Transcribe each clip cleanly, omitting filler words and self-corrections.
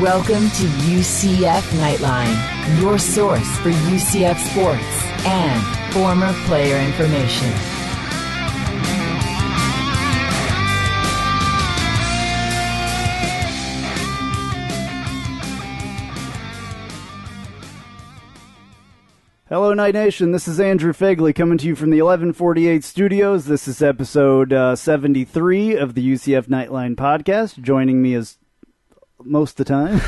Welcome to UCF Knightline, your source for UCF sports and former player information. Hello, Night Nation. This is Andrew Phegley coming to you from the 1148 studios. This is episode 73 of the UCF Knightline podcast. Joining me is most of the time.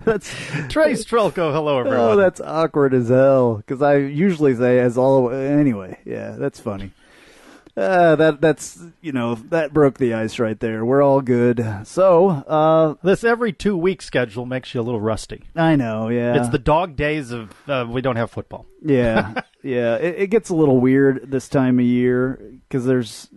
That's Trace Trylko. Hello, everyone. Oh, that's awkward as hell because I usually say as all. Anyway, yeah, that's funny. That broke the ice right there. We're all good. So, this every 2-week schedule makes you a little rusty. I know, yeah. It's the dog days of we don't have football. Yeah, yeah. It gets a little weird this time of year because there's,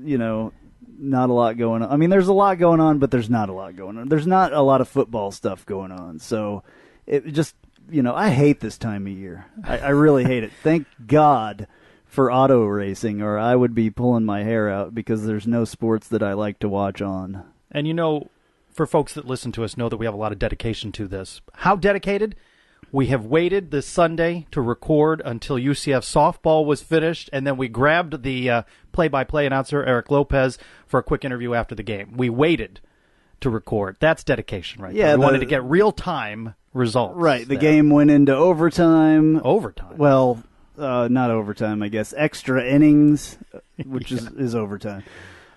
not a lot going on. I mean, there's a lot going on, but there's not a lot going on. There's not a lot of football stuff going on. So, it just, I hate this time of year. I really hate it. Thank God for auto racing, or I would be pulling my hair out because there's no sports that I like to watch on. And for folks that listen to us know that we have a lot of dedication to this. How dedicated? We have waited this Sunday to record until UCF softball was finished, and then we grabbed the play-by-play announcer, Eric Lopez, for a quick interview after the game. We waited to record. That's dedication right there. We wanted to get real-time results. Right, the game went into overtime. Overtime? Well, not overtime, I guess. Extra innings, which is overtime.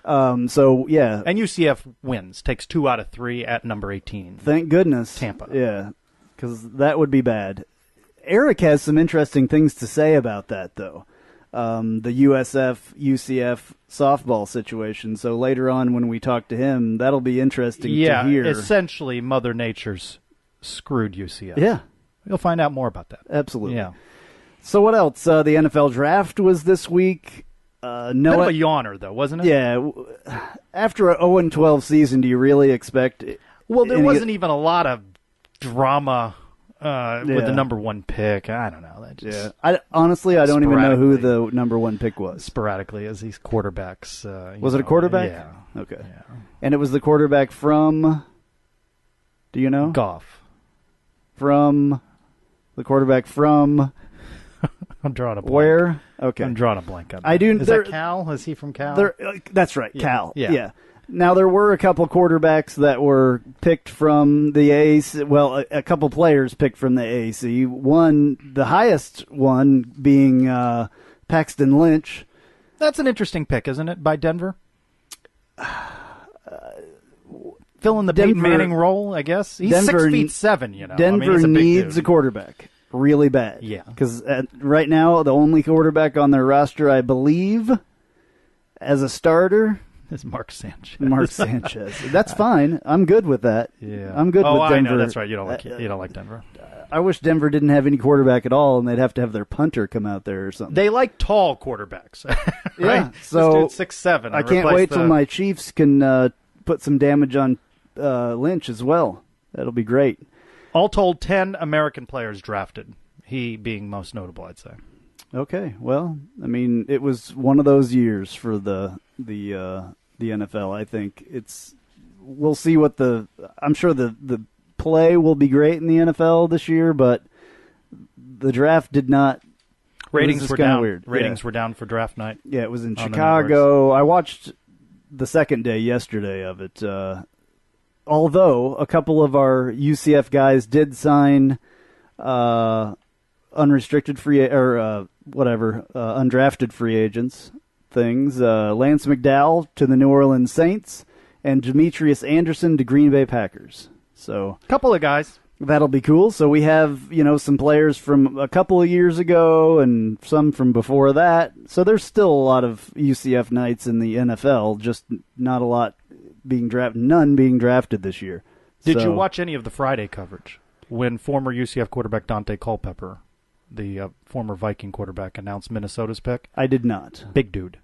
So, yeah. And UCF wins, takes 2 out of 3 at number 18. Thank goodness. Tampa. Yeah, because that would be bad. Eric has some interesting things to say about that, though. The UCF softball situation. So later on when we talk to him, that'll be interesting to hear. Yeah, essentially Mother Nature's screwed UCF. Yeah. You'll find out more about that. Absolutely. Yeah. So what else? The NFL draft was this week. Bit of a yawner, though, wasn't it? Yeah. After an 0-12 season, do you really expect? Well, there wasn't even a lot of drama with the number 1 pick. I don't know. Honestly, I don't even know who the number 1 pick was. Sporadically, as these quarterbacks. Was it a quarterback? Yeah. Okay. Yeah. And it was the quarterback from. Do you know? Goff. From the quarterback from. I'm drawing a blank. Where? Okay. I'm drawing a blank on that. I do. Is that Cal? Is he from Cal? That's right, yeah. Cal. Yeah. Now, there were a couple quarterbacks that were picked from the AAC. Well, a couple players picked from the AAC. One, the highest one, being Paxton Lynch. That's an interesting pick, isn't it, by Denver? Filling the Peyton Manning role, I guess. He's 6'7", Denver needs a quarterback really bad. Yeah. Because right now, the only quarterback on their roster, I believe, as a starter, is Mark Sanchez. That's fine. I'm good with that. Yeah. I'm good with Denver. I know. That's right. You don't like Denver. I wish Denver didn't have any quarterback at all, and they'd have to have their punter come out there or something. They like tall quarterbacks, right? Yeah. So 6'7". I can't wait till my Chiefs can put some damage on Lynch as well. That'll be great. All told, 10 American players drafted. He being most notable, I'd say. Okay. Well, I mean, it was one of those years for the NFL. I think we'll see what I'm sure the play will be great in the NFL this year, but the draft did not. Ratings were down. Weird. Ratings were down for draft night. Yeah, it was in Chicago. I watched the second day yesterday of it. Although a couple of our UCF guys did sign unrestricted free undrafted free agents things. Lance McDowell to the New Orleans Saints and Demetrius Anderson to Green Bay Packers. So a couple of guys. That'll be cool. So we have, some players from a couple of years ago and some from before that. So there's still a lot of UCF Knights in the NFL, just not a lot being drafted, none being drafted this year. Did you watch any of the Friday coverage when former UCF quarterback Dante Culpepper, the former Viking quarterback, announced Minnesota's pick? I did not. Big dude.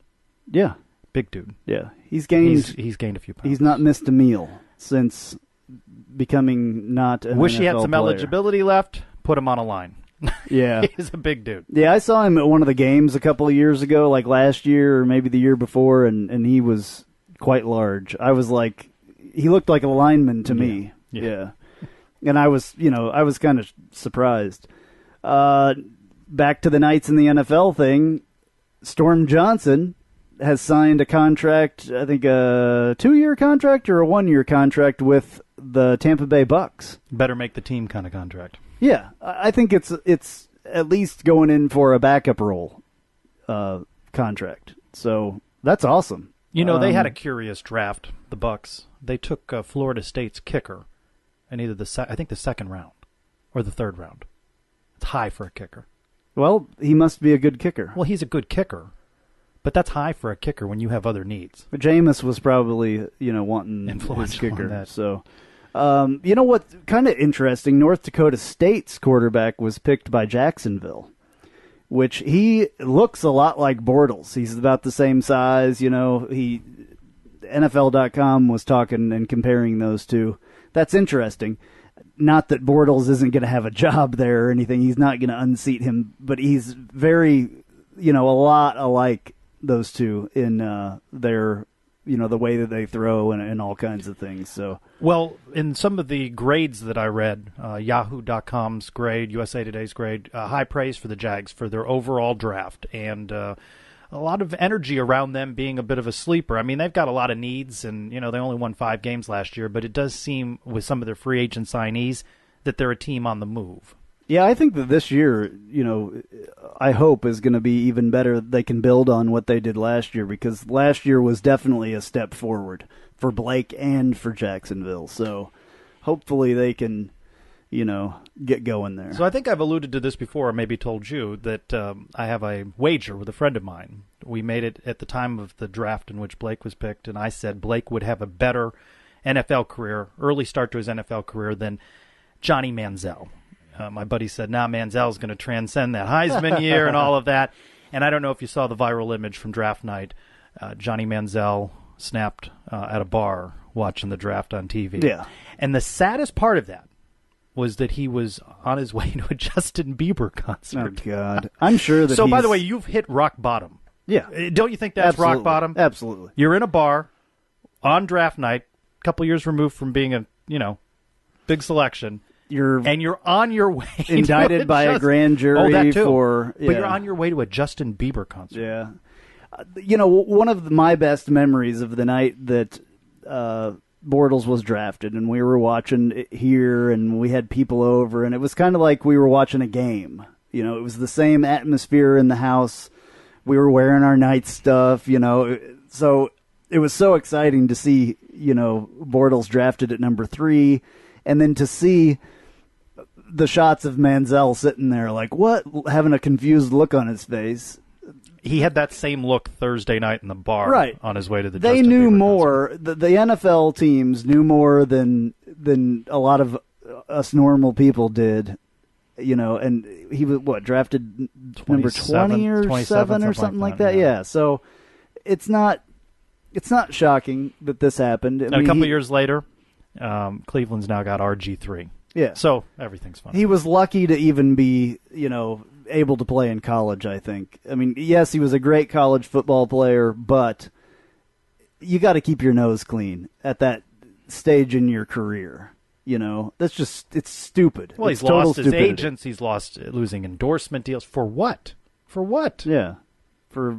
Yeah. Big dude. Yeah. He's gained a few pounds. He's not missed a meal since becoming not an Wish NFL he had some player. Eligibility left. Put him on a line. Yeah. He's a big dude. Yeah, I saw him at one of the games a couple of years ago, like last year or maybe the year before, and he was quite large. I was like, he looked like a lineman to me. Yeah. And I was kind of surprised. Back to the Knights in the NFL thing, Storm Johnson has signed a contract, I think a 2-year contract or a 1-year contract with the Tampa Bay Bucks. Better make the team kind of contract. Yeah, I think it's at least going in for a backup role contract. So that's awesome. They had a curious draft, the Bucks. They took Florida State's kicker in either the second round or the third round. It's high for a kicker. Well, he must be a good kicker. Well, he's a good kicker, but that's high for a kicker when you have other needs. But Jameis was probably, wanting influence his kicker. on that. So, what's kind of interesting, North Dakota State's quarterback was picked by Jacksonville, which he looks a lot like Bortles. He's about the same size. NFL.com was talking and comparing those two. That's interesting. Not that Bortles isn't going to have a job there or anything. He's not going to unseat him, but he's very, a lot alike those two in their, the way that they throw and all kinds of things. So, well, in some of the grades that I read, Yahoo.com's grade, USA Today's grade, high praise for the Jags for their overall draft and a lot of energy around them being a bit of a sleeper. I mean, they've got a lot of needs, and they only won 5 games last year, but it does seem with some of their free agent signees that they're a team on the move. Yeah, I think that this year, I hope is going to be even better. They can build on what they did last year, because last year was definitely a step forward for Blake and for Jacksonville. So hopefully they can, get going there. So I think I've alluded to this before, or maybe told you, that I have a wager with a friend of mine. We made it at the time of the draft in which Blake was picked, and I said Blake would have a better NFL career, early start to his NFL career, than Johnny Manziel. My buddy said, Manziel's going to transcend that Heisman year and all of that. And I don't know if you saw the viral image from draft night. Johnny Manziel snapped at a bar watching the draft on TV. Yeah. And the saddest part of that was that he was on his way to a Justin Bieber concert. Oh, God. I'm sure that So, by the way, you've hit rock bottom. Yeah. Don't you think that's Absolutely. rock bottom? Absolutely. You're in a bar on draft night, a couple years removed from being a, big selection. You're on your way indicted by a grand jury that too. for... Yeah. But you're on your way to a Justin Bieber concert. Yeah. One of my best memories of the night that Bortles was drafted, and we were watching it here, and we had people over, and it was kind of like we were watching a game. It was the same atmosphere in the house. We were wearing our night stuff, So it was so exciting to see, Bortles drafted at number 3, and then to see the shots of Manziel sitting there like, what? Having a confused look on his face. He had that same look Thursday night in the bar, right, on his way to the They Justin knew Bieber more. concert. The NFL teams knew more than a lot of us normal people did. And he was, drafted number 20 or 7 or something like that? Yeah. So it's not shocking that this happened. And a couple of years later, Cleveland's now got RG3. Yeah. So everything's fine. He was lucky to even be, able to play in college, I think. I mean, yes, he was a great college football player, but you got to keep your nose clean at that stage in your career. That's just, it's stupid. Well, it's he's lost his stupidity. agents. He's losing endorsement deals. For what? For what? Yeah. For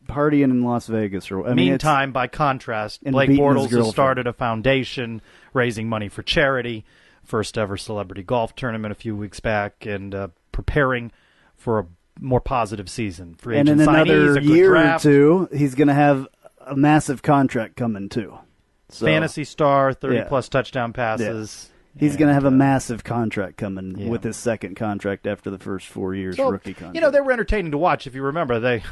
partying in Las Vegas. Meantime, by contrast, Blake Bortles has started a foundation raising money for charity, first ever celebrity golf tournament a few weeks back, and preparing for a more positive season. Free and agent in signees, another a good year draft. or two, he's going to have a massive contract coming too. So, Fantasy star, 30-plus touchdown passes. Yeah. He's going to have a massive contract coming with his second contract after the first 4 years rookie contract. They were entertaining to watch. If you remember, they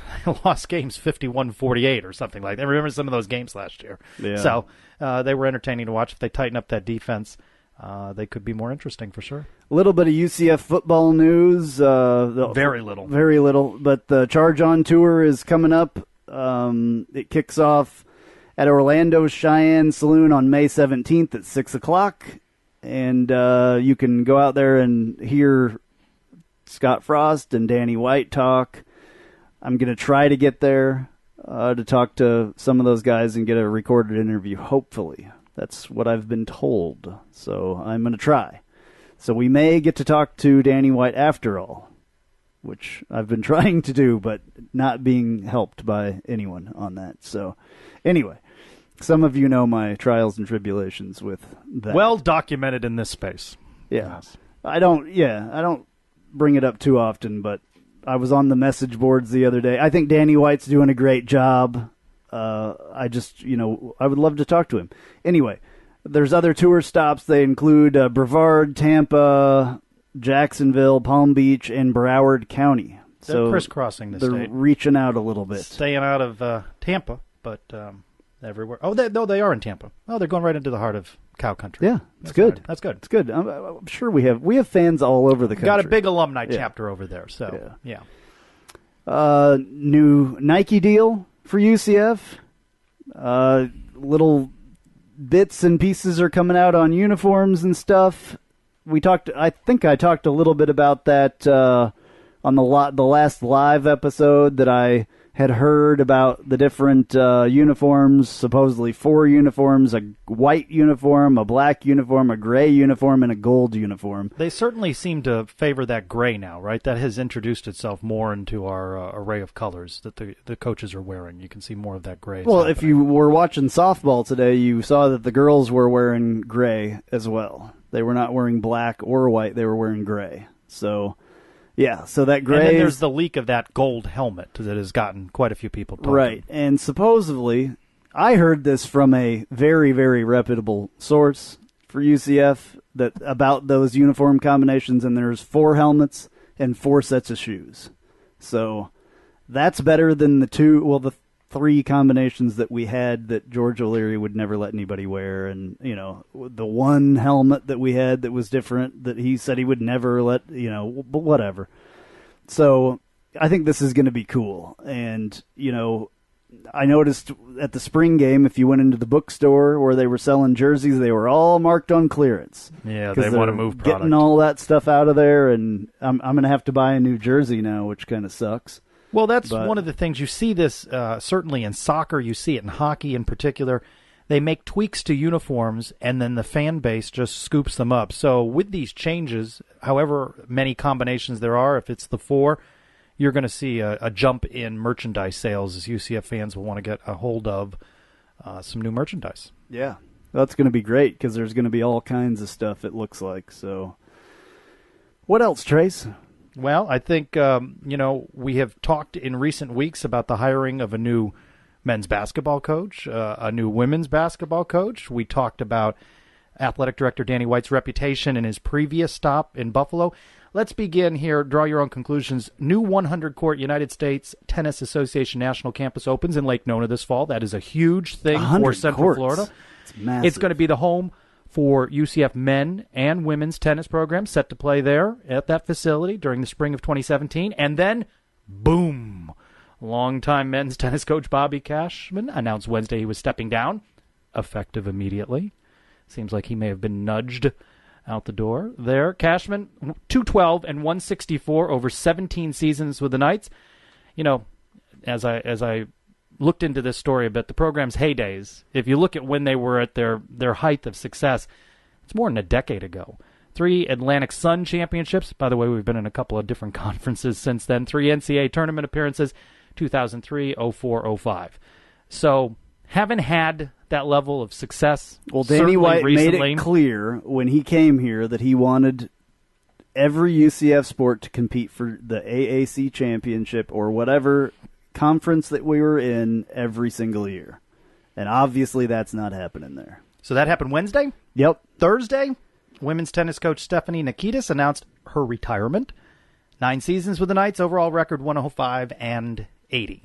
lost games 51-48 or something like that. I remember some of those games last year. Yeah. So they were entertaining to watch. If they tighten up that defense, they could be more interesting for sure. A little bit of UCF football news. Very little. Very little. But the Charge On Tour is coming up. It kicks off at Orlando's Cheyenne Saloon on May 17th at 6 o'clock. And you can go out there and hear Scott Frost and Danny White talk. I'm going to try to get there to talk to some of those guys and get a recorded interview, hopefully. That's what I've been told. So I'm going to try. So we may get to talk to Danny White after all, which I've been trying to do, but not being helped by anyone on that. So anyway, some of you know my trials and tribulations with that. Well documented in this space. Yeah. Yes. I don't bring it up too often, but I was on the message boards the other day. I think Danny White's doing a great job. I just, I would love to talk to him. Anyway, there's other tour stops. They include Brevard, Tampa, Jacksonville, Palm Beach, and Broward County. They're crisscrossing the they're state. Reaching out a little bit. Staying out of Tampa, but everywhere. Oh, they are in Tampa. Oh, they're going right into the heart of cow country. Yeah, it's good. That's good. It's good. I'm sure we have fans all over the country. Got a big alumni chapter over there. So yeah. New Nike deal for UCF. Little bits and pieces are coming out on uniforms and stuff. I think I talked a little bit about that on the last live episode, that I had heard about the different uniforms, supposedly 4 uniforms: a white uniform, a black uniform, a gray uniform, and a gold uniform. They certainly seem to favor that gray now, right? That has introduced itself more into our array of colors that the coaches are wearing. You can see more of that gray. Well, if you were watching softball today, you saw that the girls were wearing gray as well. They were not wearing black or white. They were wearing gray. So... yeah, so that gray. And then there's the leak of that gold helmet that has gotten quite a few people talking. Right, and supposedly, I heard this from a very, very reputable source for UCF about those uniform combinations, and there's 4 helmets and 4 sets of shoes. So that's better than the 3 combinations that we had that George O'Leary would never let anybody wear, and the one helmet that we had that was different that he said he would never let, but whatever. So I think this is going to be cool. And I noticed at the spring game, if you went into the bookstore where they were selling jerseys, they were all marked on clearance. Yeah, they want to move product. Getting all that stuff out of there, and I'm going to have to buy a new jersey now, which kind of sucks. Well, that's one of the things. You see this certainly in soccer. You see it in hockey in particular. They make tweaks to uniforms, and then the fan base just scoops them up. So with these changes, however many combinations there are, if it's the 4, you're going to see a jump in merchandise sales, as UCF fans will want to get a hold of some new merchandise. Yeah, that's going to be great because there's going to be all kinds of stuff, it looks like. So what else, Trace? Well, I think, we have talked in recent weeks about the hiring of a new men's basketball coach, a new women's basketball coach. We talked about athletic director Danny White's reputation in his previous stop in Buffalo. Let's begin here. Draw your own conclusions. New 100-court United States Tennis Association National Campus opens in Lake Nona this fall. That is a huge thing for Central Florida. It's massive. It's going to be the home for UCF men and women's tennis programs set to play there at that facility during the spring of 2017. And then, boom, longtime men's tennis coach Bobby Cashman announced Wednesday he was stepping down, effective immediately. Seems like he may have been nudged out the door there. Cashman, 212 and 164 over 17 seasons with the Knights. As I looked into this story a bit, the program's heydays, if you look at when they were at their height of success, it's more than a decade ago. 3 Atlantic Sun championships. By the way, we've been in a couple of different conferences since then. 3 NCAA tournament appearances, 2003, 04, 05. So haven't had that level of success. Well, Danny White made it clear when he came here that he wanted every UCF sport to compete for the AAC championship or whatever conference that we were in every single year. And obviously that's not happening there. So that happened Wednesday? Yep. Thursday, women's tennis coach Stephanie Nikitas announced her retirement. 9 seasons with the Knights, overall record 105 and 80.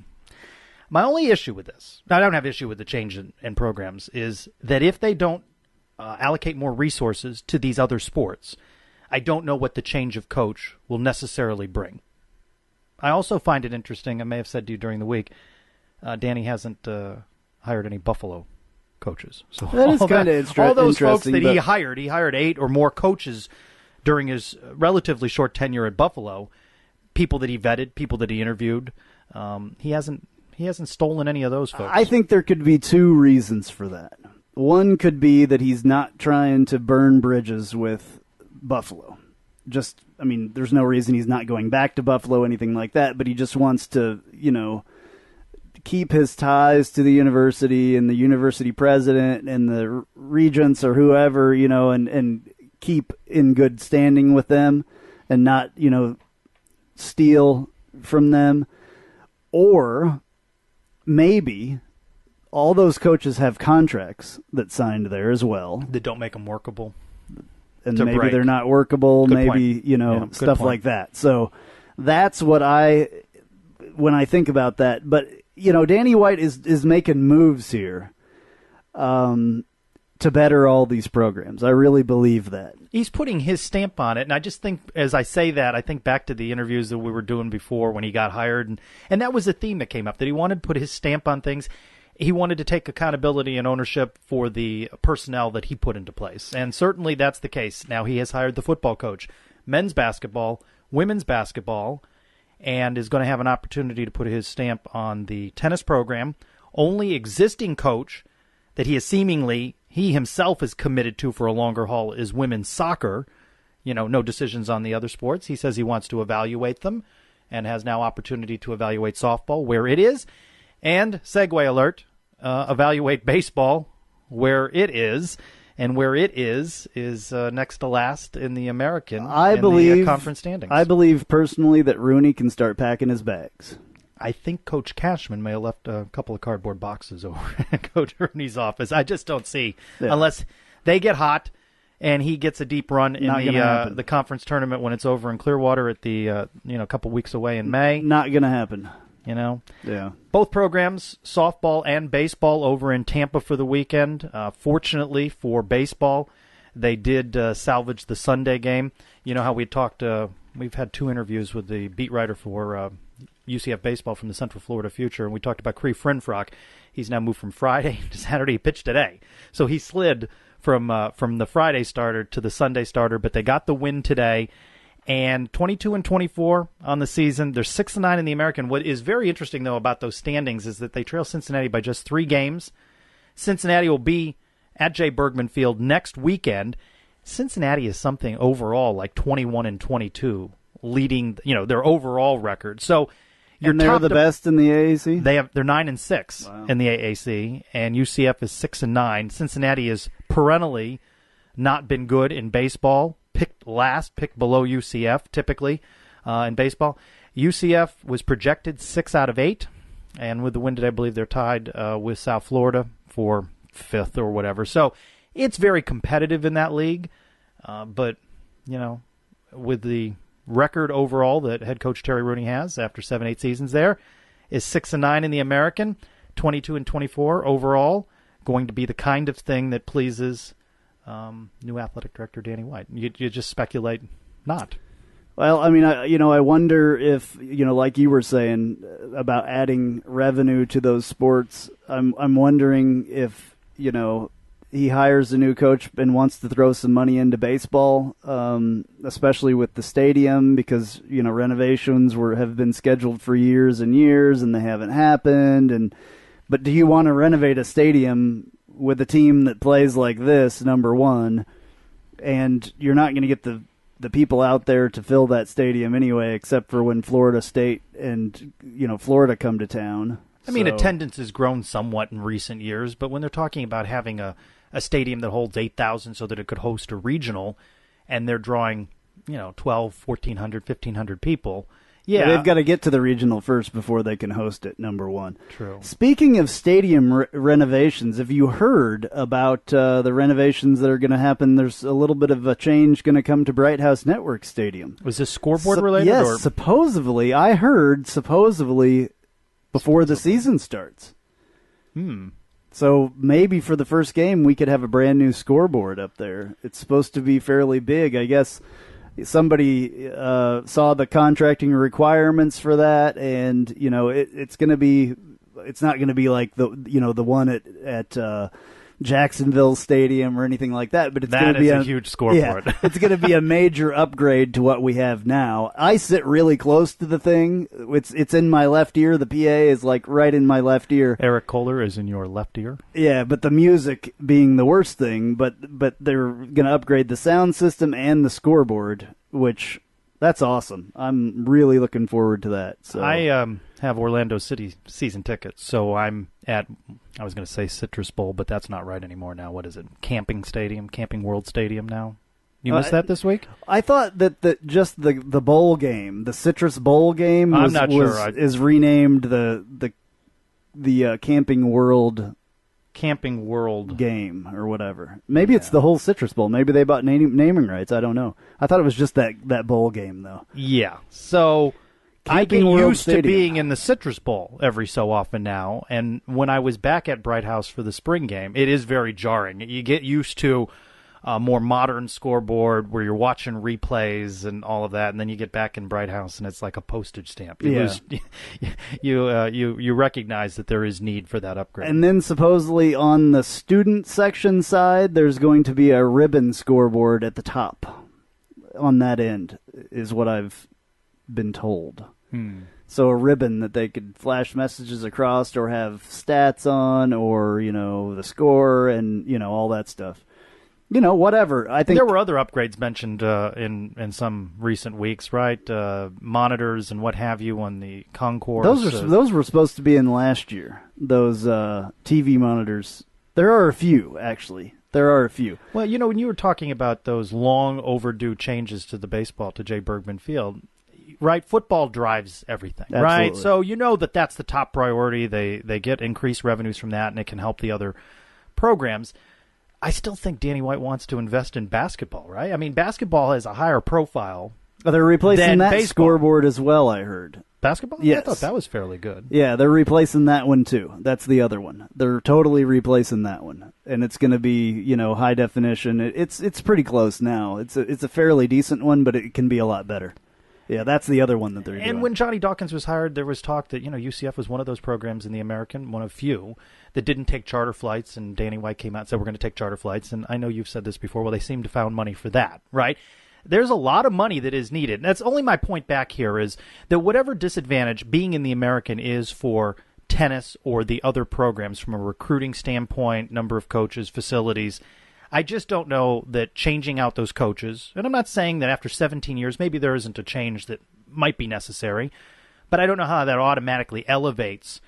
My only issue with this, I don't have issue with the change in programs, is that if they don't allocate more resources to these other sports, I don't know what the change of coach will necessarily bring. I also find it interesting, I may have said to you during the week, Danny hasn't hired any Buffalo coaches. So that is kind of interesting. All those folks that he hired 8 or more coaches during his relatively short tenure at Buffalo, people that he vetted, people that he interviewed. He hasn't stolen any of those folks. I think there could be 2 reasons for that. One could be that he's not trying to burn bridges with Buffalo. There's no reason he's not going back to Buffalo, anything like that, but he just wants to, keep his ties to the university and the university president and the regents or whoever, and keep in good standing with them and not, steal from them. Or maybe all those coaches have contracts that signed there as well. That don't make them workable. And maybe they're not workable, good point. Stuff like that. So that's what when I think about that. But, Danny White is making moves here to better all these programs. I really believe that. He's putting his stamp on it, and I just think, as I say that, I think back to the interviews that we were doing before when he got hired, and that was a theme that came up, that he wanted to put his stamp on things. He wanted to take accountability and ownership for the personnel that he put into place, and certainly that's the case. Now he has hired the football coach, men's basketball, women's basketball, and is going to have an opportunity to put his stamp on the tennis program. Only existing coach that he himself is committed to for a longer haul is women's soccer. No decisions on the other sports. He says he wants to evaluate them and has now opportunity to evaluate softball where it is. And, segue alert, evaluate baseball where it is. And where it is next to last in the American the conference standings. I believe personally that Rooney can start packing his bags. I think Coach Cashman may have left a couple of cardboard boxes over at Coach Rooney's office. I just don't see, unless they get hot and he gets a deep run in the conference tournament when it's over in Clearwater at the a couple weeks away in May. Not going to happen. Yeah. Both programs, softball and baseball, over in Tampa for the weekend. Fortunately for baseball, they did salvage the Sunday game. You know how we talked, we've had 2 interviews with the beat writer for UCF Baseball from the Central Florida Future, and we talked about Cree Frinfrock. He's now moved from Friday to Saturday. He pitched today. So he slid from the Friday starter to the Sunday starter, but they got the win today. And 22-24 on the season. They're 6-9 in the American. What is very interesting, though, about those standings is that they trail Cincinnati by just 3 games. Cincinnati will be at Jay Bergman Field next weekend. Cincinnati is something overall like 21-22, leading their overall record. So they're the best in the AAC. They're 9-6 in the AAC, and UCF is 6-9. Cincinnati has perennially not been good in baseball. Picked below UCF typically in baseball. UCF was projected 6 out of 8, and with the win today, I believe they're tied with South Florida for 5th or whatever. So it's very competitive in that league, but with the record overall that head coach Terry Rooney has after 7-8 seasons there is 6-9 in the American, 22-24 overall, going to be the kind of thing that pleases new athletic director Danny White. You just speculate not. Well, I wonder if, like you were saying about adding revenue to those sports, I'm wondering if, he hires a new coach and wants to throw some money into baseball, especially with the stadium, because, renovations have been scheduled for years and years and they haven't happened. But do you want to renovate a stadium with a team that plays like this, number one, and you're not going to get the people out there to fill that stadium anyway, except for when Florida State and Florida come to town. Attendance has grown somewhat in recent years, but when they're talking about having a stadium that holds 8,000 so that it could host a regional, and they're drawing 1,200, 1,400, 1,500 people. Yeah, they've got to get to the regional first before they can host it, number one. True. Speaking of stadium renovations, have you heard about the renovations that are going to happen? There's a little bit of a change going to come to Bright House Network Stadium. Was this scoreboard related? Yes, or? supposedly. I heard before the season starts. So maybe for the first game we could have a brand new scoreboard up there. It's supposed to be fairly big, I guess. Somebody saw the contracting requirements for that, and it's going to be. It's not going to be like the one at Jacksonville Stadium or anything like that, but it's going to be a huge scoreboard. Yeah, it's going to be a major upgrade to what we have now. I sit really close to the thing. It's in my left ear. The PA is like right in my left ear. Eric Kohler is in your left ear. Yeah, but the music being the worst thing, but they're going to upgrade the sound system and the scoreboard, which that's awesome. I'm really looking forward to that. So I have Orlando City season tickets, so I'm at, I was going to say Citrus Bowl, but that's not right anymore now. What is it? Camping World Stadium now? You missed that this week? I thought that just the bowl game, the Citrus Bowl game, is renamed the Camping World game or whatever. Maybe it's the whole Citrus Bowl. Maybe they bought naming rights. I don't know. I thought it was just that bowl game though. Yeah. So I get used to being in the Citrus Bowl every so often now, and when I was back at Bright House for the spring game, it is very jarring. You get used to a more modern scoreboard where you're watching replays and all of that, and then you get back in Bright House and it's like a postage stamp. You recognize that there is need for that upgrade. And then supposedly on the student section side, there's going to be a ribbon scoreboard at the top on that end, is what I've been told. So a ribbon that they could flash messages across or have stats on, or the score and all that stuff. Whatever. I think there were other upgrades mentioned in some recent weeks, right? Monitors and what have you on the concourse. Those were supposed to be in last year. Those TV monitors. There are a few, actually. Well, when you were talking about those long overdue changes to the baseball, to Jay Bergman Field, right? Football drives everything, Absolutely. Right? So that's the top priority. They get increased revenues from that, and it can help the other programs. I still think Danny White wants to invest in basketball, right? I mean, basketball has a higher profile. They're replacing that baseball. Scoreboard as well, I heard. Basketball? Yes. I thought that was fairly good. Yeah, they're replacing that one too. That's the other one. They're totally replacing that one, and it's going to be high definition. It's pretty close now. It's a fairly decent one, but it can be a lot better. Yeah, that's the other one that they're doing. And when Johnny Dawkins was hired, there was talk that UCF was one of those programs in the American, one of few, that didn't take charter flights, and Danny White came out and said, we're going to take charter flights. And I know you've said this before. Well, they seem to found money for that, right? There's a lot of money that is needed. And that's only my point back here, is that whatever disadvantage being in the American is for tennis or the other programs from a recruiting standpoint, number of coaches, facilities, I just don't know that changing out those coaches, and I'm not saying that after 17 years maybe there isn't a change that might be necessary, but I don't know how that automatically elevates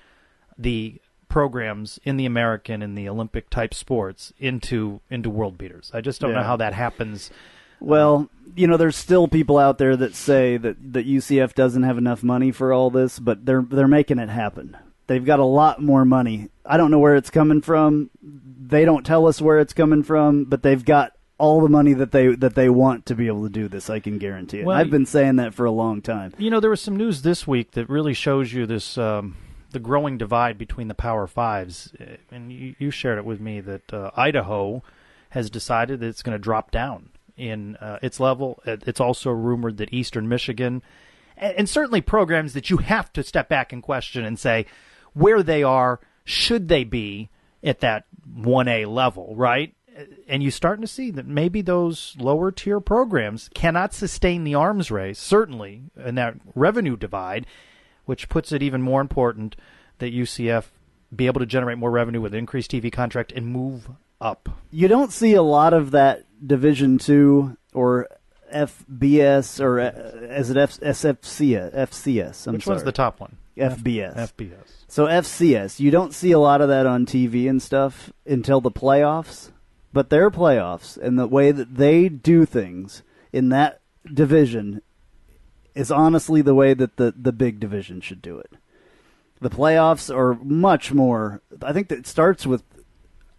the programs in the American and the Olympic-type sports into world beaters. I just don't know how that happens. Well, there's still people out there that say that UCF doesn't have enough money for all this, but they're making it happen. They've got a lot more money. I don't know where it's coming from. They don't tell us where it's coming from, but they've got all the money that they want to be able to do this. I can guarantee it. Well, I've been saying that for a long time. There was some news this week that really shows you this the growing divide between the Power Fives, and you shared it with me that Idaho has decided that it's going to drop down in its level. It's also rumored that Eastern Michigan, and certainly programs that you have to step back and question and say where they are, should they be at that 1A level, right? And you're starting to see that maybe those lower tier programs cannot sustain the arms race, certainly in that revenue divide, which puts it even more important that UCF be able to generate more revenue with an increased TV contract and move up. You don't see a lot of that Division II or FBS, or is it FCS? Which one's the top one? FBS. FBS. So FCS, you don't see a lot of that on TV and stuff until the playoffs, but their playoffs and the way that they do things in that division is honestly the way that the big division should do it. The playoffs are much more, I think that it starts with,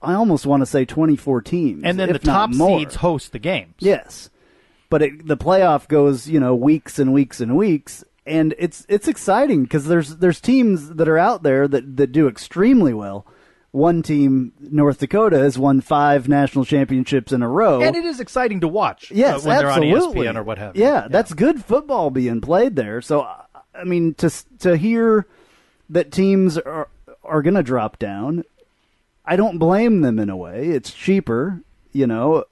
I almost want to say 24 teams. And then the top seeds host the games. Yes. But the playoff goes, weeks and weeks and weeks, and it's exciting because there's teams that are out there that do extremely well. One team, North Dakota, has won 5 national championships in a row. And it is exciting to watch yes, when absolutely. They're on ESPN or what have you. Yeah, that's good football being played there. So, I mean, to hear that teams are going to drop down, I don't blame them in a way. It's cheaper, Well,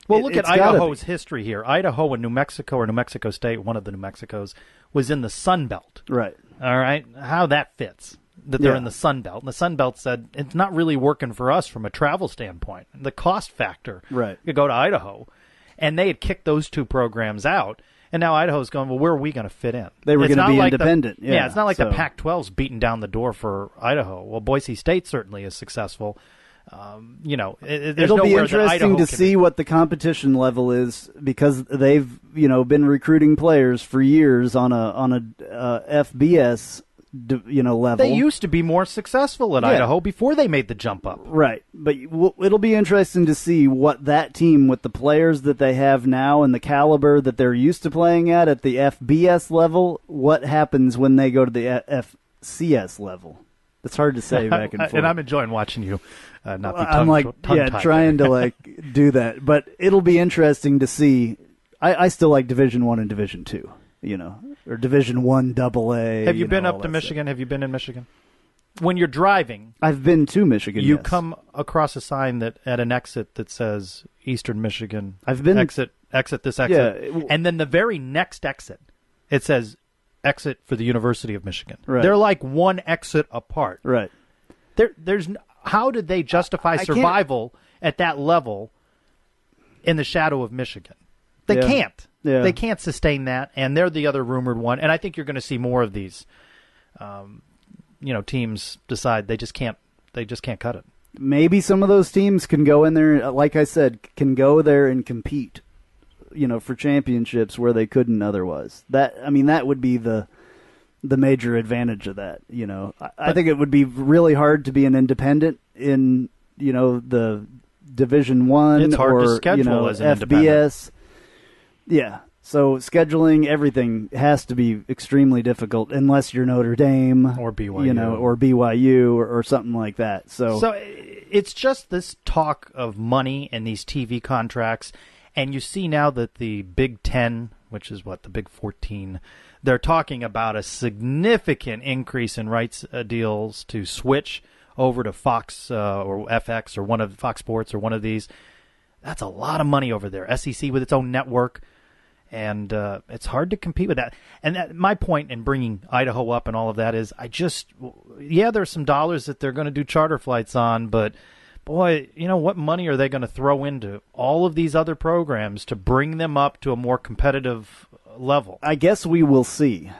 look at Idaho's history here. Idaho and New Mexico, or New Mexico State, one of the New Mexicos, was in the Sun Belt. Right. All right? How that fits, that they're in the Sun Belt. And the Sun Belt said, it's not really working for us from a travel standpoint. The cost factor. Right. You go to Idaho. And they had kicked those two programs out. And now Idaho's going, well, where are we going to fit in? They were going to be independent. It's not like the Pac-12's beating down the door for Idaho. Well, Boise State certainly is successful. It'll be interesting to see what the competition level is, because they've been recruiting players for years on a FBS level. They used to be more successful at Idaho before they made the jump up. Right. But it'll be interesting to see what that team, with the players that they have now and the caliber that they're used to playing at the FBS level, what happens when they go to the FCS level. It's hard to say back and forth. And I'm enjoying watching you not be trying to do that. But it'll be interesting to see. I still like Division I and Division II, or Division I AA. Have you been up to Michigan? Have you been in Michigan? When you're driving, I've been to Michigan. You come across a sign at an exit that says Eastern Michigan. I've been exit this exit, and then the very next exit, it says exit for the University of Michigan. Right. They're like one exit apart. Right. There's how did they justify survival at that level in the shadow of Michigan? They can't. Yeah. They can't sustain that, and they're the other rumored one. And I think you're going to see more of these. Teams decide they just can't cut it. Maybe some of those teams can go in there, like I said, can go there and compete, for championships where they couldn't otherwise. That would be the major advantage of that. I think it would be really hard to be an independent in, the Division I. It's hard to schedule as an FBS. Independent. Yeah. So scheduling, everything has to be extremely difficult unless you're Notre Dame or BYU, or BYU or something like that. So it's just this talk of money and these TV contracts, and you see now that the Big Ten, which is the Big 14, they're talking about a significant increase in rights deals to switch over to Fox or FX or one of Fox Sports or one of these. That's a lot of money over there. SEC with its own network. And it's hard to compete with that. And my point in bringing Idaho up and all of that is there's some dollars that they're going to do charter flights on, but boy, what money are they going to throw into all of these other programs to bring them up to a more competitive level? I guess we will see.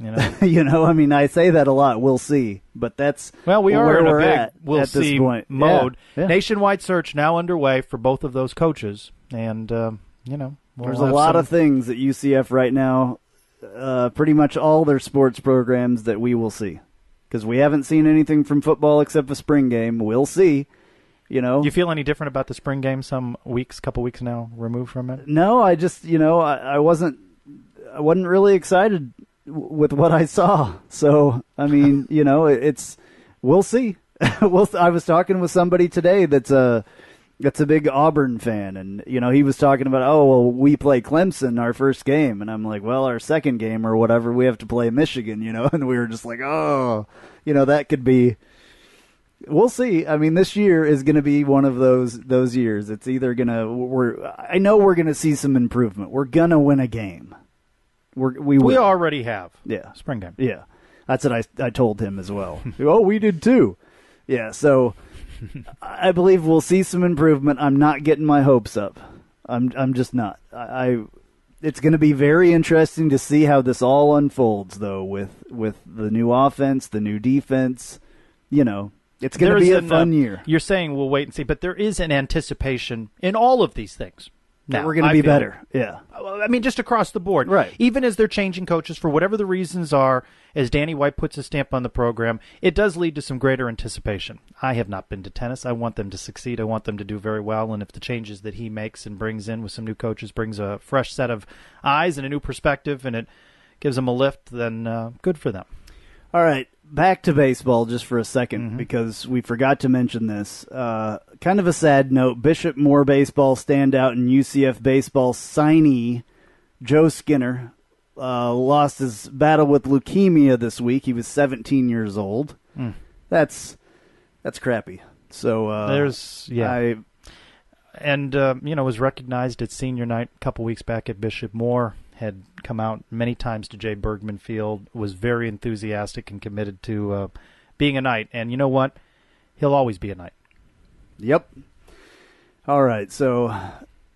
I say that a lot. We'll see, but that's we are where in a we're big at we'll at see this point. Mode. Yeah. Nationwide search now underway for both of those coaches, and there's a lot of things at UCF right now, pretty much all their sports programs that we will see. Because we haven't seen anything from football except the spring game. We'll see. You feel any different about the spring game couple weeks now removed from it? No, I just, I wasn't really excited with what I saw. So, we'll see. I was talking with somebody today that's a big Auburn fan, and he was talking about, we play Clemson our first game, and I'm like, well, our second game or whatever, we have to play Michigan, and we were just like, that could be. We'll see. This year is going to be one of those years. It's either I know we're gonna see some improvement. We're gonna win a game. We already have. Yeah, spring game. Yeah, that's what I told him as well. We did too. Yeah, so. I believe we'll see some improvement. I'm not getting my hopes up. I'm just not. It's going to be very interesting to see how this all unfolds, though, with the new offense, the new defense. It's going to be a fun year. You're saying we'll wait and see, but there is an anticipation in all of these things. Now, we're going to be better. Yeah. Just across the board. Right. Even as they're changing coaches for whatever the reasons are, as Danny White puts a stamp on the program, it does lead to some greater anticipation. I have not been to tennis. I want them to succeed. I want them to do very well. And if the changes that he makes and brings in with some new coaches brings a fresh set of eyes and a new perspective, and it gives them a lift, then good for them. All right. Back to baseball just for a second, because we forgot to mention this. Kind of a sad note, Bishop Moore baseball standout and UCF baseball signee Joe Skinner lost his battle with leukemia this week. He was 17 years old. That's That's crappy. So was recognized at senior night a couple weeks back at Bishop Moore. Had come out many times to Jay Bergman Field. Was very enthusiastic and committed to being a Knight. And you know what? He'll always be a Knight. Yep. All right. So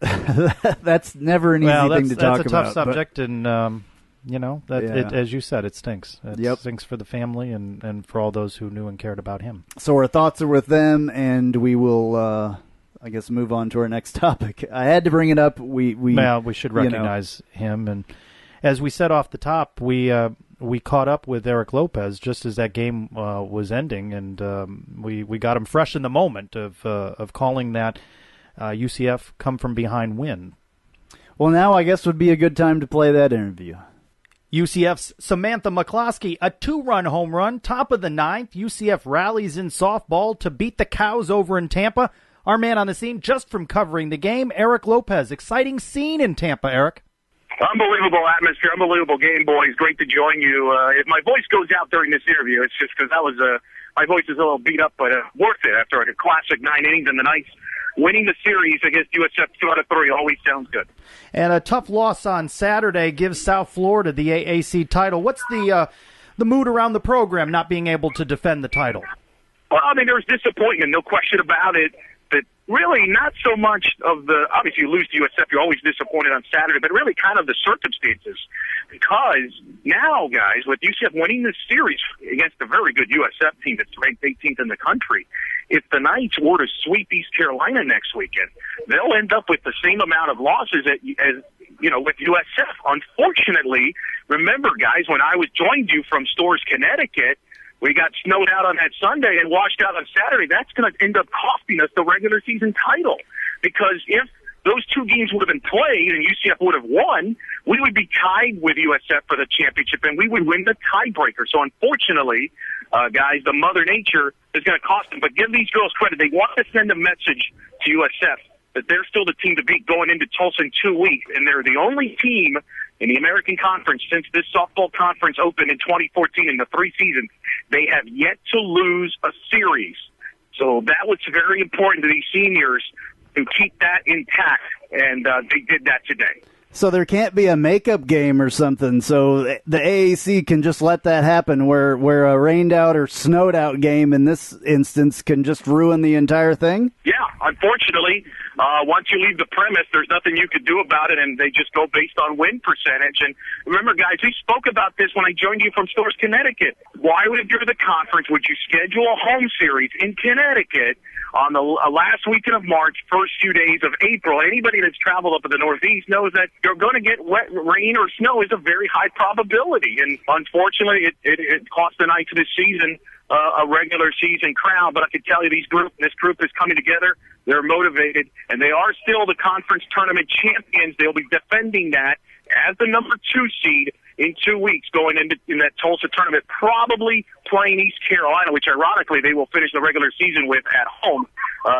that's never an easy thing to talk about. That's a tough subject, and as you said, it stinks. It stinks for the family and for all those who knew and cared about him. So our thoughts are with them, and we will, I guess, move on to our next topic. I had to bring it up. We should recognize him, and as we said off the top, we caught up with Eric Lopez just as that game was ending, and we got him fresh in the moment of calling that UCF come from behind win. Well, now I guess would be a good time to play that interview. UCF's Samantha McCloskey, a 2-run home run, top of the 9th. UCF rallies in softball to beat the Cows over in Tampa. Our man on the scene just from covering the game, Eric Lopez. Exciting scene in Tampa, Eric. Unbelievable atmosphere, unbelievable game, boys. Great to join you. If my voice goes out during this interview, it's just because my voice is a little beat up, but worth it after a classic 9 innings and the Knights winning the series against USF 2 out of 3 always sounds good. And a tough loss on Saturday gives South Florida the AAC title. What's the mood around the program not being able to defend the title? Well, I mean, there's disappointment, no question about it. But really not so much of obviously you lose to USF, you're always disappointed on Saturday, but really kind of the circumstances. Because now, guys, with UCF winning this series against a very good USF team that's ranked 18th in the country, if the Knights were to sweep East Carolina next weekend, they'll end up with the same amount of losses as with USF. Unfortunately, remember, guys, when I joined you from Storrs, Connecticut, we got snowed out on that Sunday and washed out on Saturday. That's going to end up costing us the regular season title. Because if those 2 games would have been played and UCF would have won, we would be tied with USF for the championship, and we would win the tiebreaker. So unfortunately, guys, the Mother Nature is going to cost them. But give these girls credit. They want to send a message to USF that they're still the team to beat going into Tulsa in 2 weeks, and they're the only team in the American Conference since this softball conference opened in 2014 in the 3 seasons. They have yet to lose a series. So that was very important to these seniors to keep that intact, and they did that today. So there can't be a makeup game or something, so the AAC can just let that happen where a rained out or snowed out game in this instance can just ruin the entire thing? Yeah, unfortunately, once you leave the premise, there's nothing you could do about it, and they just go based on win percentage. And remember, guys, we spoke about this when I joined you from Storrs, Connecticut. Why would, if you're the conference, would you schedule a home series in Connecticut on the last weekend of March, first few days of April? Anybody that's traveled up in the Northeast knows that you're going to get wet rain or snow is a very high probability. And unfortunately, it cost the Knights this season a regular season crown. But I can tell you, this group is coming together. They're motivated, and they are still the conference tournament champions. They'll be defending that as the number 2 seed in 2 weeks going in that Tulsa tournament, probably playing East Carolina, which ironically they will finish the regular season with at home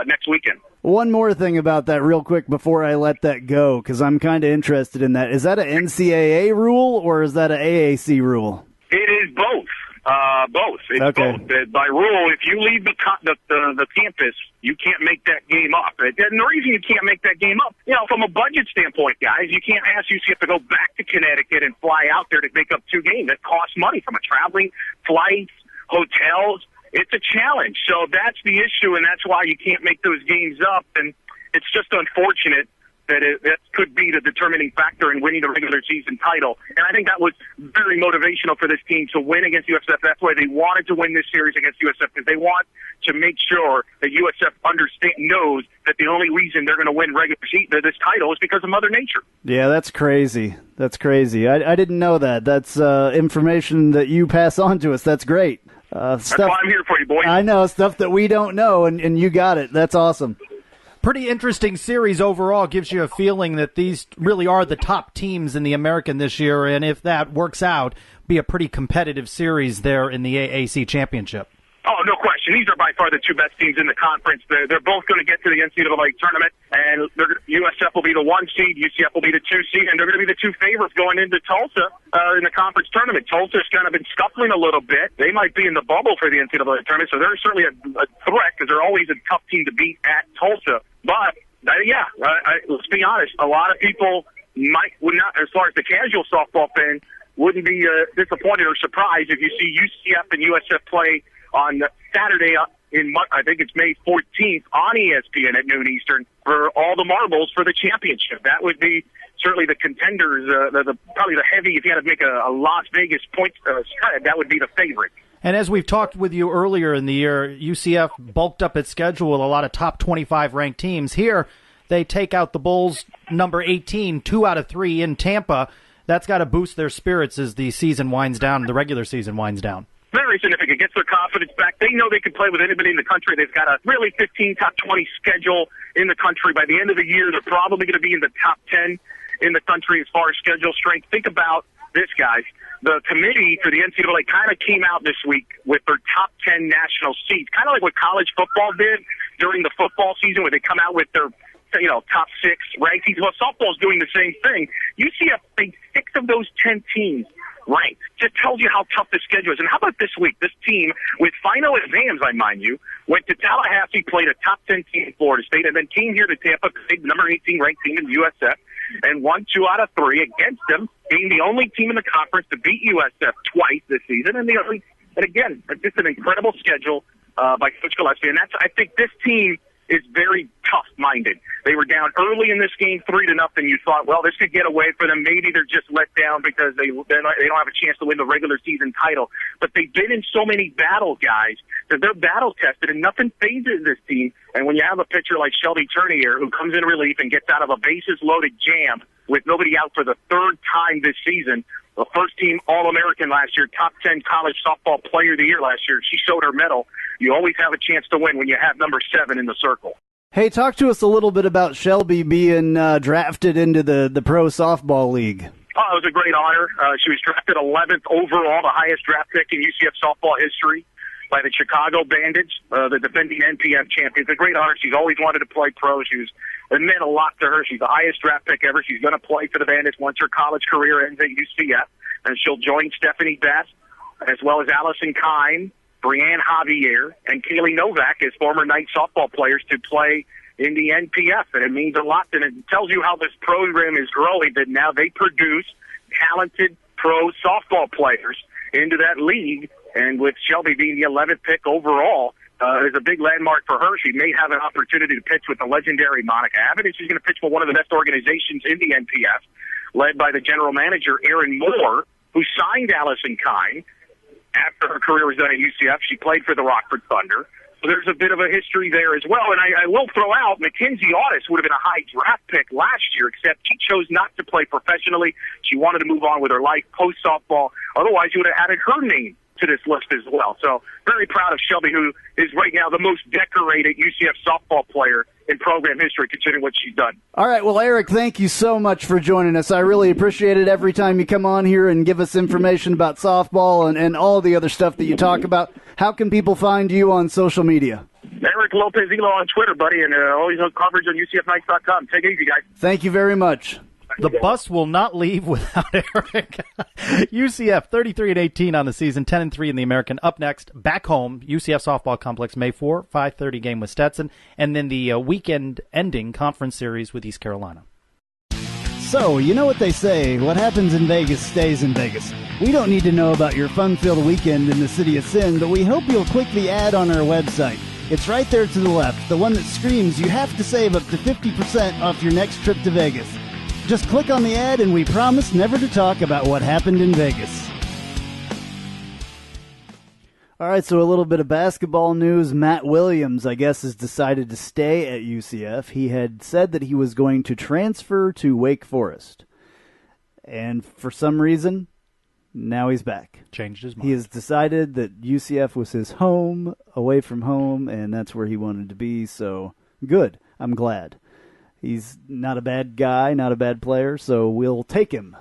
next weekend. One more thing about that real quick before I let that go, because I'm kind of interested in that. Is that an NCAA rule or is that an AAC rule? It is both. Both. It's okay. Both. By rule, if you leave the campus, you can't make that game up. And the reason you can't make that game up, from a budget standpoint, guys, you can't ask UCF to go back to Connecticut and fly out there to make up 2 games. That costs money from a traveling, flights, hotels. It's a challenge. So that's the issue, and that's why you can't make those games up. And it's just unfortunate that could be the determining factor in winning the regular season title. And I think that was very motivational for this team to win against USF. That's why they wanted to win this series against USF, because they want to make sure that USF knows that the only reason they're going to win this title is because of Mother Nature. Yeah, that's crazy. That's crazy. I didn't know that. That's information that you pass on to us. That's great. That's why I'm here for you, boys. I know, stuff that we don't know, and you got it. That's awesome. Pretty interesting series overall. Gives you a feeling that these really are the top teams in the American this year, and if that works out, be a pretty competitive series there in the AAC championship. Oh, no question. question. These are by far the two best teams in the conference. They're both going to get to the NCAA tournament, and USF will be the 1 seed, UCF will be the 2 seed, and they're going to be the 2 favorites going into Tulsa in the conference tournament. Tulsa's kind of been scuffling a little bit. They might be in the bubble for the NCAA tournament, so they're certainly a threat because they're always a tough team to beat at Tulsa. But, let's be honest, a lot of people would not, as far as the casual softball fan, wouldn't be disappointed or surprised if you see UCF and USF play on Saturday I think it's May 14th on ESPN at noon Eastern for all the marbles for the championship. That would be certainly the contenders, probably the heavy, if you had to make a Las Vegas point spread, that would be the favorite. And as we've talked with you earlier in the year, UCF bulked up its schedule with a lot of top 25 ranked teams. Here, they take out the Bulls, number 18, 2 out of 3 in Tampa. That's got to boost their spirits as the season winds down, the regular season winds down. Very significant. Gets their confidence back. They know they can play with anybody in the country. They've got a really 15 top 20 schedule in the country. By the end of the year, they're probably going to be in the top 10 in the country as far as schedule strength. Think about this, guys. The committee for the NCAA kind of came out this week with their top 10 national seeds, kind of like what college football did during the football season, where they come out with their top 6 ranked teams. Well, softball's doing the same thing. UCF made 6 of those 10 teams ranked. Just tells you how tough the schedule is. And how about this week? This team, with final exams, I mind you, went to Tallahassee, played a top 10 team in Florida State, and then came here to Tampa, played the number 18 ranked team in USF, and won 2 out of 3 against them, being the only team in the conference to beat USF twice this season. And again, just an incredible schedule by Coach Gillespie. And I think this team is very tough-minded. They were down early in this game, 3-0. You thought, well, this could get away for them. Maybe they're just let down because they don't have a chance to win the regular season title. But they've been in so many battles, guys, that they're battle-tested, and nothing phases this team. And when you have a pitcher like Shelby Turnier, who comes in relief and gets out of a bases-loaded jam with nobody out for the 3rd time this season, the first-team All-American last year, top 10 college softball player of the year last year. She showed her medal. You always have a chance to win when you have number 7 in the circle. Hey, talk to us a little bit about Shelby being drafted into the Pro Softball League. Oh, it was a great honor. She was drafted 11th overall, the highest draft pick in UCF softball history, by the Chicago Bandits, the defending NPF champions. A great honor. She's always wanted to play pro. It meant a lot to her. She's the highest draft pick ever. She's going to play for the Bandits once her college career ends at UCF, and she'll join Stephanie Best, as well as Allison Kine, Brianne Javier, and Kaylee Novak as former Knight softball players to play in the NPF. And it means a lot, and it tells you how this program is growing, that now they produce talented pro softball players into that league. And with Shelby being the 11th pick overall, is a big landmark for her. She may have an opportunity to pitch with the legendary Monica Abbott, and she's going to pitch for one of the best organizations in the NPF, led by the general manager, Aaron Moore, who signed Allison Kine after her career was done at UCF. She played for the Rockford Thunder. So there's a bit of a history there as well. And I will throw out, Mackenzie Audis would have been a high draft pick last year, except she chose not to play professionally. She wanted to move on with her life post-softball. Otherwise, you would have added her name to this list as well. So very proud of Shelby, who is right now the most decorated UCF softball player in program history, considering what she's done. All right, well, Eric, thank you so much for joining us. I really appreciate it every time you come on here and give us information about softball and all the other stuff that you talk about. How can people find you on social media? Eric Lopez Elo on Twitter, buddy, and always on coverage on UCFKnights.com. Take it easy, guys. Thank you very much. The bus will not leave without Eric. UCF 33-18 on the season, 10-3 in the American. Up next, back home, UCF softball complex, May 4, 5:30 game with Stetson, and then the weekend-ending conference series with East Carolina. So, you know what they say, what happens in Vegas stays in Vegas. We don't need to know about your fun-filled weekend in the City of Sin, but we hope you'll click the ad on our website. It's right there to the left, the one that screams you have to save up to 50% off your next trip to Vegas. Just click on the ad and we promise never to talk about what happened in Vegas. All right, so a little bit of basketball news. Matt Williams, I guess, has decided to stay at UCF. He had said that he was going to transfer to Wake Forest. And for some reason, now he's back. Changed his mind. He has decided that UCF was his home, away from home, and that's where he wanted to be. So, good. I'm glad. He's not a bad guy, not a bad player, so we'll take him.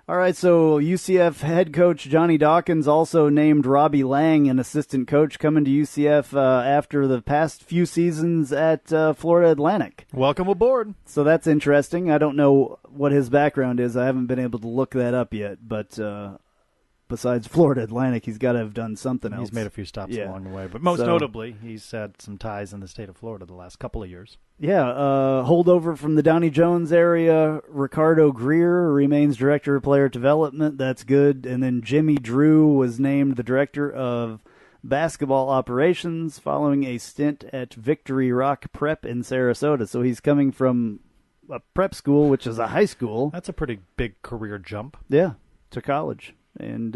All right, so UCF head coach Johnny Dawkins also named Robbie Lang an assistant coach coming to UCF after the past few seasons at Florida Atlantic. Welcome aboard. So that's interesting. I don't know what his background is. I haven't been able to look that up yet, but besides Florida Atlantic, he's got to have done something else. He's made a few stops along the way, but most notably, he's had some ties in the state of Florida the last couple of years. Yeah, holdover from the Downey Jones area, Ricardo Greer remains Director of Player Development. That's good. And then Jimmy Drew was named the Director of Basketball Operations following a stint at Victory Rock Prep in Sarasota. So he's coming from a prep school, which is a high school. That's a pretty big career jump. Yeah, to college. And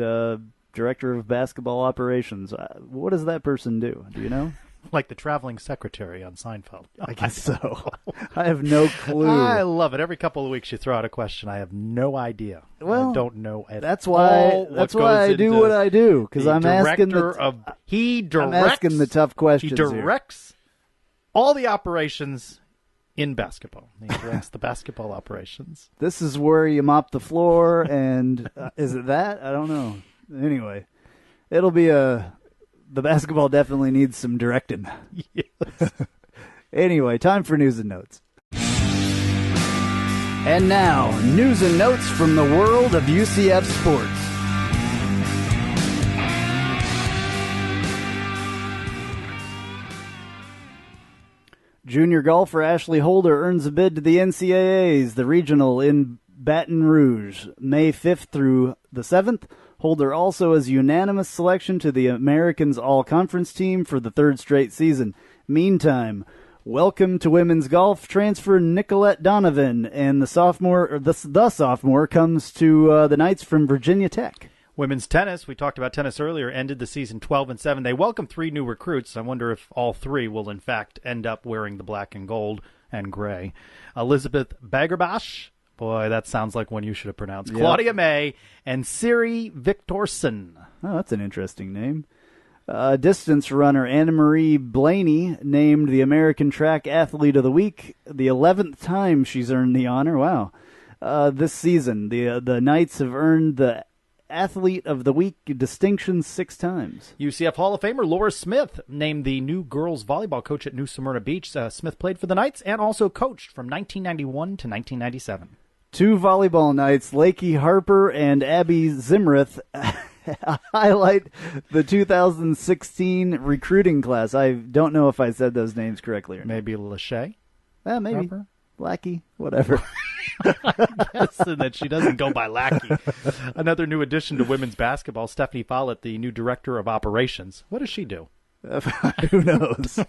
Director of Basketball Operations. What does that person do? Do you know? Like the traveling secretary on Seinfeld. I guess so. I have no clue. I love it. Every couple of weeks you throw out a question. I have no idea. Well, I don't know at that's why all that's why I do what I do, because I'm asking I'm asking the tough questions. He directs all the operations in basketball. He directs the basketball operations. This is where you mop the floor, and is it that? I don't know. Anyway, it'll be the basketball definitely needs some directing. Yes. Anyway, time for news and notes. And now, news and notes from the world of UCF sports. Junior golfer Ashley Holder earns a bid to the NCAAs, the regional in Baton Rouge, May 5th through the 7th. Holder also has unanimous selection to the Americans All-Conference team for the third straight season. Meantime, welcome to women's golf transfer Nicolette Donovan, and the sophomore comes to the Knights from Virginia Tech. Women's tennis, we talked about tennis earlier, ended the season 12-7. They welcomed 3 new recruits. I wonder if all 3 will, in fact, end up wearing the black and gold and gray. Elizabeth Bagerbash, boy, that sounds like one you should have pronounced. Yep. Claudia May and Siri Victorson. Oh, that's an interesting name. Distance runner Anna-Marie Blaney named the American Track Athlete of the Week, the 11th time she's earned the honor. Wow. This season, the Knights have earned the Athlete of the Week distinction 6 times. UCF Hall of Famer Laura Smith named the new girls volleyball coach at New Smyrna Beach. Smith played for the Knights and also coached from 1991 to 1997. 2 volleyball Knights, Lakey Harper and Abby Zimrith, highlight the 2016 recruiting class. I don't know if I said those names correctly or not. Maybe Lachey? Maybe. Harper? Lackey, whatever. Yes, and that she doesn't go by Lackey. Another new addition to women's basketball, Stephanie Follett, the new director of operations. What does she do? Who knows?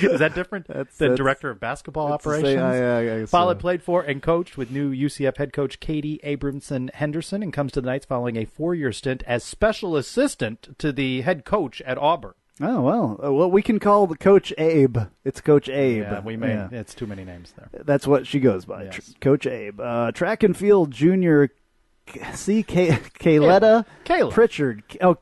Is that different than director of basketball operations? Follett played for and coached with new UCF head coach Katie Abramson Henderson and comes to the Knights following a 4-year stint as special assistant to the head coach at Auburn. Oh, well, we can call the Coach Abe. It's Coach Abe. Yeah, we may. Yeah. It's too many names there. That's what she goes by, yes. Coach Abe. Track and field junior, Kayletta Pritchard. Oh,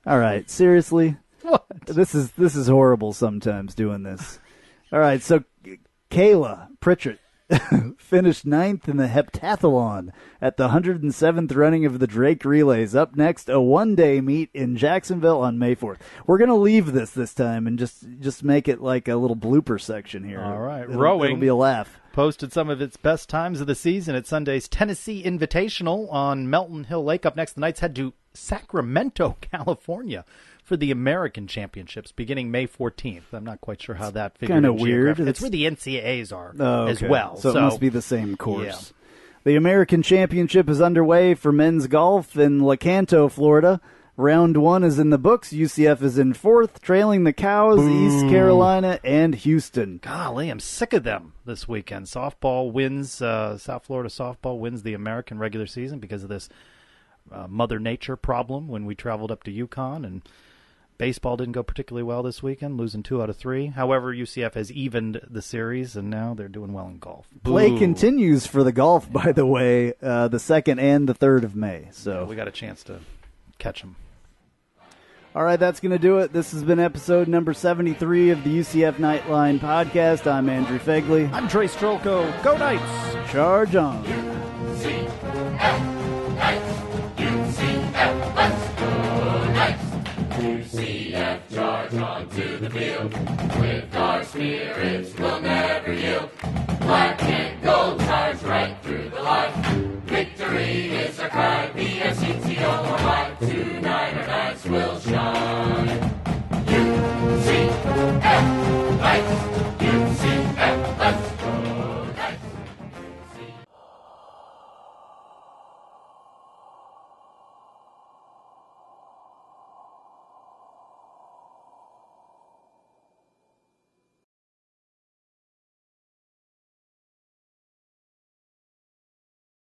all right, seriously? What? This is horrible sometimes doing this. All right, so Kayla Pritchard finished 9th in the heptathlon at the 107th running of the Drake Relays. Up next, a one-day meet in Jacksonville on May 4th. We're going to leave this time and just make it like a little blooper section here. All right. It'll be a laugh. Posted some of its best times of the season at Sunday's Tennessee Invitational on Melton Hill Lake. Up next, the Knights head to Sacramento, California for the American Championships beginning May 14th. I'm not quite sure how that figured in. Kind of weird. It's where the NCAAs are as okay. well. So it must be the same course. Yeah. The American Championship is underway for men's golf in Lecanto, Florida. Round 1 is in the books. UCF is in 4th, trailing the Cows, East Carolina, and Houston. Golly, I'm sick of them this weekend. Softball wins, South Florida softball wins the American regular season because of this Mother Nature problem when we traveled up to Yukon, and baseball didn't go particularly well this weekend, losing 2 out of 3. However, UCF has evened the series, and now they're doing well in golf. Play continues for the golf, by the way, the 2nd and the 3rd of May. So we got a chance to catch them. All right, that's going to do it. This has been episode number 73 of the UCF Knightline podcast. I'm Andrew Phegley. I'm Trylko. Go Knights! Charge on. march on to the field. With our spirits we'll never yield. Black and gold charge right through the line. Victory is our cry, B-S-E-T-O-R-Y. Tonight our nights will